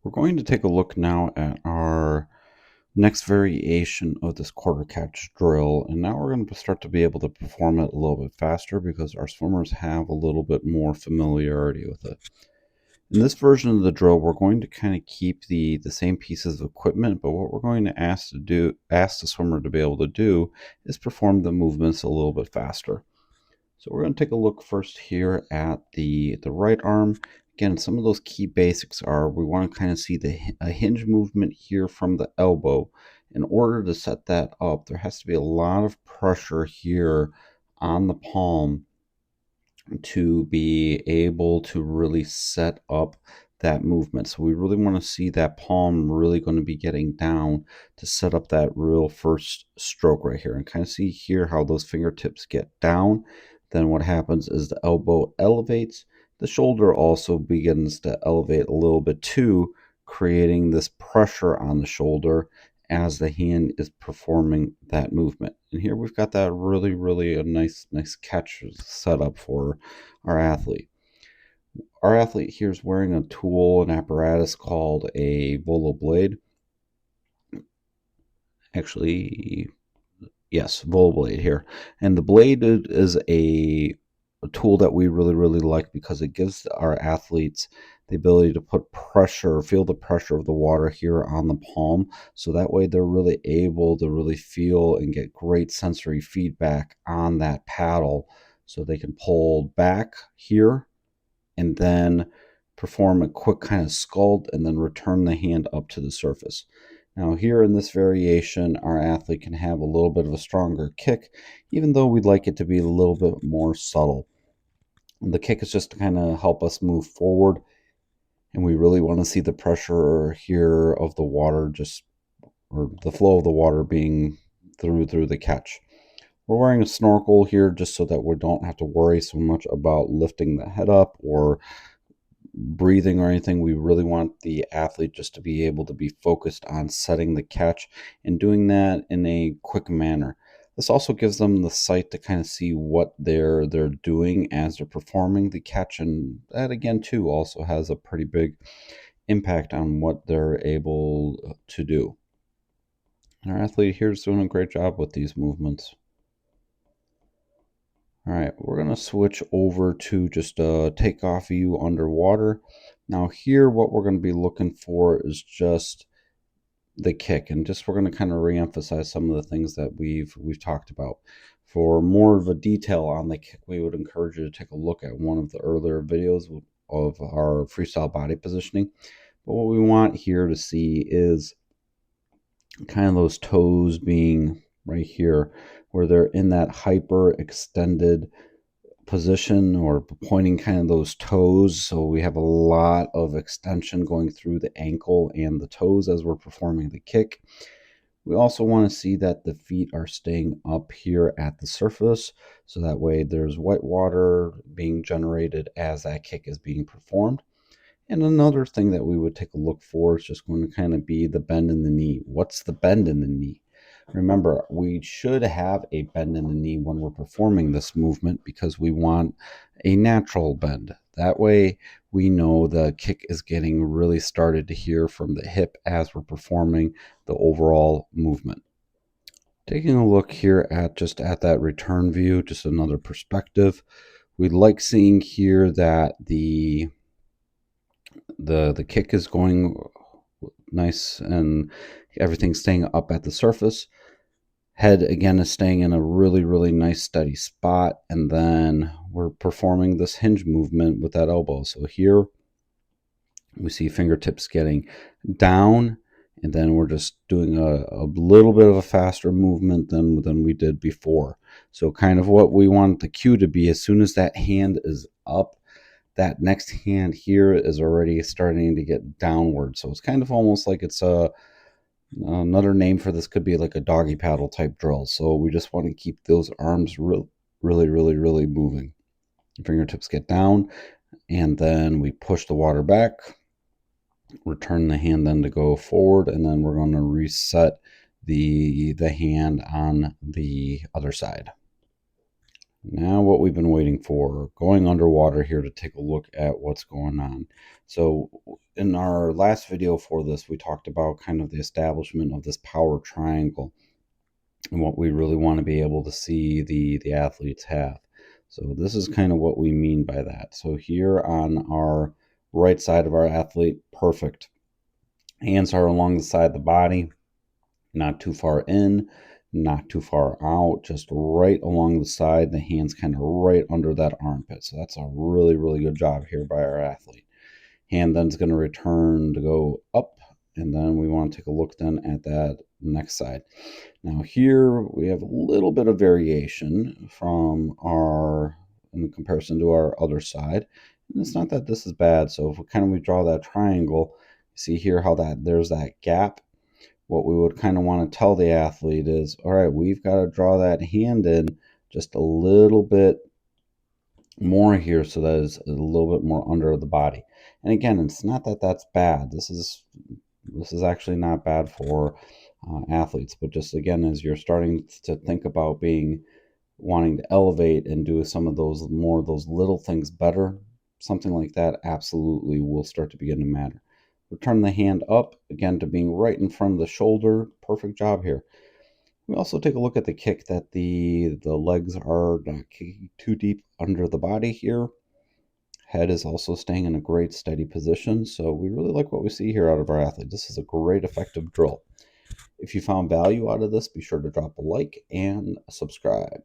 We're going to take a look now at our next variation of this quarter catch drill, and now we're going to start to be able to perform it a little bit faster because our swimmers have a little bit more familiarity with it. In this version of the drill, we're going to kind of keep the same pieces of equipment, but what we're going to ask the swimmer to be able to do is perform the movements a little bit faster. So we're going to take a look first here at the right arm. Again, some of those key basics are we want to kind of see a hinge movement here from the elbow. In order to set that up, there has to be a lot of pressure here on the palm to be able to really set up that movement. So we really want to see that palm really going to be getting down to set up that real first stroke right here, and kind of see here how those fingertips get down. Then what happens is the elbow elevates, the shoulder also begins to elevate a little bit too, creating this pressure on the shoulder as the hand is performing that movement. And here we've got that really a nice catch set up for our athlete. Our athlete here is wearing a tool, an apparatus called a volo blade. Actually, yes, volo blade here. And the blade is a tool that we really like because it gives our athletes the ability to put pressure, feel the pressure of the water here on the palm. So that way they're really able to really feel and get great sensory feedback on that paddle. So they can pull back here and then perform a quick kind of sculpt and then return the hand up to the surface. Now here in this variation, our athlete can have a little bit of a stronger kick, even though we'd like it to be a little bit more subtle. The kick is just to kind of help us move forward, and we really want to see the pressure here of the water or the flow of the water being through the catch. We're wearing a snorkel here just so that we don't have to worry so much about lifting the head up or breathing or anything. We really want the athlete just to be able to be focused on setting the catch and doing that in a quick manner. This also gives them the sight to kind of see what they're doing as they're performing the catch, and that again too also has a pretty big impact on what they're able to do. Our athlete here is doing a great job with these movements. All right, we're going to switch over to just a takeoff view underwater. Now here, what we're going to be looking for is just the kick, and just we're going to kind of reemphasize some of the things that we've talked about. For more of a detail on the kick, we would encourage you to take a look at one of the earlier videos of our freestyle body positioning. But what we want here to see is kind of those toes being right here, where they're in that hyper extended position or pointing kind of those toes. So we have a lot of extension going through the ankle and the toes as we're performing the kick. We also want to see that the feet are staying up here at the surface, so that way there's white water being generated as that kick is being performed. And another thing that we would take a look for is just going to kind of be the bend in the knee. What's the bend in the knee? Remember, we should have a bend in the knee when we're performing this movement because we want a natural bend. That way we know the kick is getting really started to here from the hip as we're performing the overall movement. Taking a look here at that return view, just another perspective. We like seeing here that the kick is going nice and everything's staying up at the surface. Head again is staying in a really nice steady spot, and then we're performing this hinge movement with that elbow. So here we see fingertips getting down, and then we're just doing a little bit of a faster movement than we did before. So kind of what we want the cue to be, as soon as that hand is up, that next hand here is already starting to get downward. So it's kind of almost like it's another name for this could be like a doggy paddle type drill. So we just want to keep those arms really moving. Fingertips get down, and then we push the water back, return the hand then to go forward, and then we're going to reset the hand on the other side. Now what we've been waiting for, going underwater here to take a look at what's going on. So in our last video for this, we talked about kind of the establishment of this power triangle and what we really want to be able to see the athletes have. So this is kind of what we mean by that. So here on our right side of our athlete, perfect. Hands are along the side of the body, not too far in, not too far out, just right along the side. The hands kind of right under that armpit. So that's a really, really good job here by our athlete. Hand then's going to return to go up, and then we want to take a look then at that next side. Now here we have a little bit of variation from our in comparison to our other side. And it's not that this is bad. So if we draw that triangle, see here how that there's that gap. What we would kind of want to tell the athlete is, all right, we've got to draw that hand in just a little bit more here so that it's a little bit more under the body. And again, it's not that that's bad. This is actually not bad for athletes, but just again, as you're starting to think about wanting to elevate and do some of those more of those little things better, something like that absolutely will start to begin to matter. Return the hand up again to being right in front of the shoulder. Perfect job here. We also take a look at the kick, that the legs are not kicking too deep under the body here. Head is also staying in a great steady position. So we really like what we see here out of our athlete. This is a great effective drill. If you found value out of this, be sure to drop a like and subscribe.